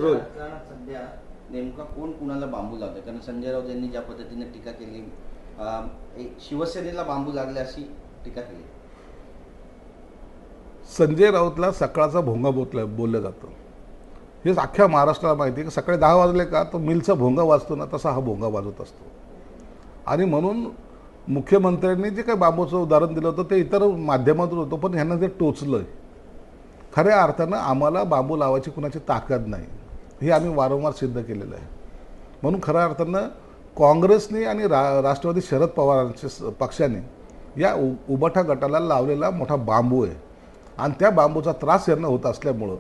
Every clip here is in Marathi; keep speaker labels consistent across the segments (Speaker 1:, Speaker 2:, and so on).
Speaker 1: राजकारणात सध्या नेमका कोण कुणाला बांबू लावतोय? कारण संजय राऊत यांनी ज्या पद्धतीने टीका केली, शिवसेनेला बांबू लागले अशी टीका केली.
Speaker 2: संजय राऊतला सकाळचा भोंगा बोललं जातं. हेच अख्ख्या महाराष्ट्राला माहिती आहे की सकाळी 10 वाजले का तो मिलचा भोंगा वाजतो ना, तसा हा भोंगा वाजत असतो. आणि म्हणून मुख्यमंत्र्यांनी जे काही बांबूचं उदाहरण दिलं होतं ते इतर माध्यमातून होतं, पण ह्यांना ते टोचलं. खऱ्या अर्थानं आम्हाला बांबू लावायची कुणाची ताकद नाही, हे आम्ही वारंवार सिद्ध केलेलं आहे. म्हणून खऱ्या अर्थानं काँग्रेसने आणि राष्ट्रवादी शरद पवारांच्या पक्षाने या उबाठा गटाला लावलेला मोठा बांबू आहे. आणि त्या बांबूचा त्रास यांना होत असल्यामुळं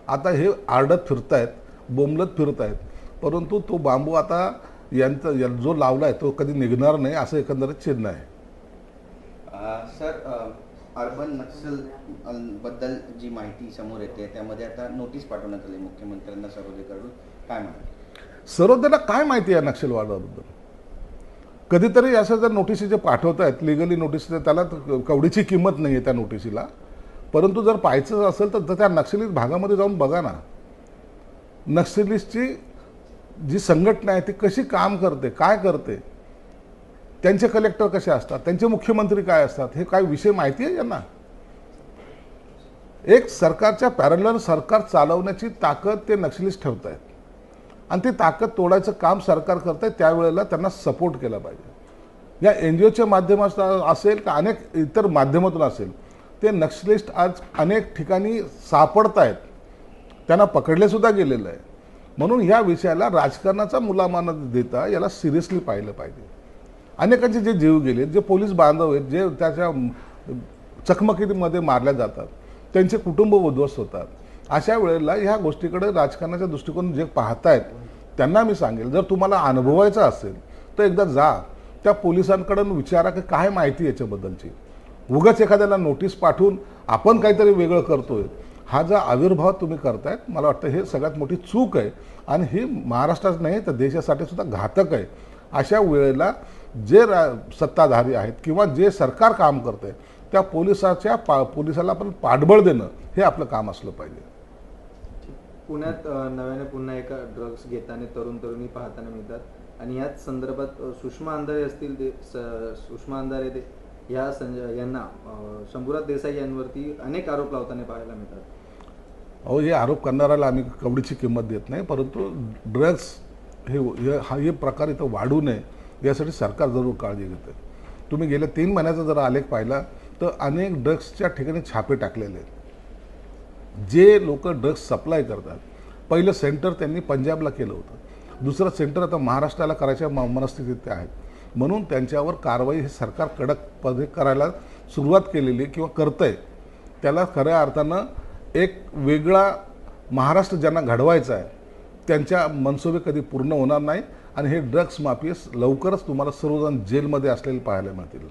Speaker 2: आता हे आरडत फिरतायत, बोंबलत फिरत आहेत. परंतु तो बांबू आता यांचा जो लावला आहे तो कधी निघणार नाही असं एकंदरीत चिन्ह आहे.
Speaker 1: सर, अर्बन नक्सल बद्दल जी माहिती समोर येते त्यामध्ये आता नोटीस पाठवण्यात आली मुख्यमंत्र्यांना सर्वोदयकडून, काय म्हणतात?
Speaker 2: सर्वोदयला काय माहिती आहे नक्षलवादाबद्दल? कधीतरी असं जर नोटिसी जे पाठवत आहेत लिगली नोटीस, त्याला कवडीची किंमत नाही आहे त्या नोटिसीला. परंतु जर पाहायचं असेल तर त्या नक्षलिस्ट भागामध्ये जाऊन बघा ना, नक्षलिस्टची जी संघटना आहे ती कशी काम करते, काय करते, त्यांचे कलेक्टर कसे असतात, त्यांचे मुख्यमंत्री काय असतात, हे काय विषय माहिती आहे यांना? एक सरकारच्या पॅरलल सरकार चालवण्याची ताकद ते नक्षलिस्ट ठेवत आहेत आणि ती ताकद तोडायचं काम सरकार करत आहे. त्यावेळेला त्यांना सपोर्ट केला पाहिजे. या NGOच्या माध्यमातून असेल का अनेक इतर माध्यमातून असेल, ते नक्षलिस्ट आज अनेक ठिकाणी सापडत आहेत, त्यांना पकडलेसुद्धा गेलेलं आहे. म्हणून ह्या विषयाला राजकारणाचा मुलामा न देता याला सिरियसली पाहिलं पाहिजे. अनेकांचे जे जीव गेले, जे पोलीस बांधव आहेत, जे त्याच्या चकमकीमध्ये मारल्या जातात, त्यांचे कुटुंब उद्ध्वस्त होतात. अशा वेळेला ह्या गोष्टीकडे राजकारणाच्या दृष्टिकोन जे पाहतायत त्यांना मी सांगेल, जर तुम्हाला अनुभवायचं असेल तर एकदा जा त्या पोलिसांकडून विचारा की काय माहिती याच्याबद्दलची. उगाच एखाद्याला नोटीस पाठवून आपण काहीतरी वेगळं करतोय, हा जो आविर्भाव तुम्ही करतायत, मला वाटतं हे सगळ्यात मोठी चूक आहे आणि ही महाराष्ट्रात नाही तर देशासाठी सुद्धा घातक आहे. अशा वेळेला जे सत्ताधारी आहेत किंवा जे सरकार काम करते त्या पोलिसाला आपण पाठबळ देणं हे आपलं काम असलं पाहिजे.
Speaker 3: पुण्यात नव्याने पुन्हा एका ड्रग्स घेताना तरुण तरुणी पाहताना मिळतात आणि याच संदर्भात सुषमा अंधारे असतील, ते सुषमा अंधारे यांना शंभूराज देसाई यांवरती अनेक आरोप लावताना पाहायला मिळतात.
Speaker 2: अहो, हे आरोप करणाऱ्याला आम्ही कवडीची किंमत देत नाही, परंतु ड्रग्स हे प्रकार इथं वाढू नये यासाठी सरकार जरूर काळजी घेते. तुम्ही गेल्या 3 महिन्याचा जर आलेख पाहिला तर अनेक ड्रग्सच्या ठिकाणी छापे टाकलेले आहेत. जे लोक ड्रग्स सप्लाय करतात, पहिलं सेंटर त्यांनी पंजाबला केलं होतं, दुसरं सेंटर आता महाराष्ट्राला करायच्या मनस्थितीत ते आहेत. म्हणून त्यांच्यावर कारवाई हे सरकार कडकपणे करायला सुरुवात केलेली किंवा करतंय. त्याला खऱ्या अर्थानं एक वेगळा महाराष्ट्र ज्यांना घडवायचा आहे त्यांच्या मनसुबे कधी पूर्ण होणार नाही आणि हे ड्रग्स माफिया लवकरच तुम्हाला सर्वजण जेलमध्ये असलेले पाहायला मिळतील.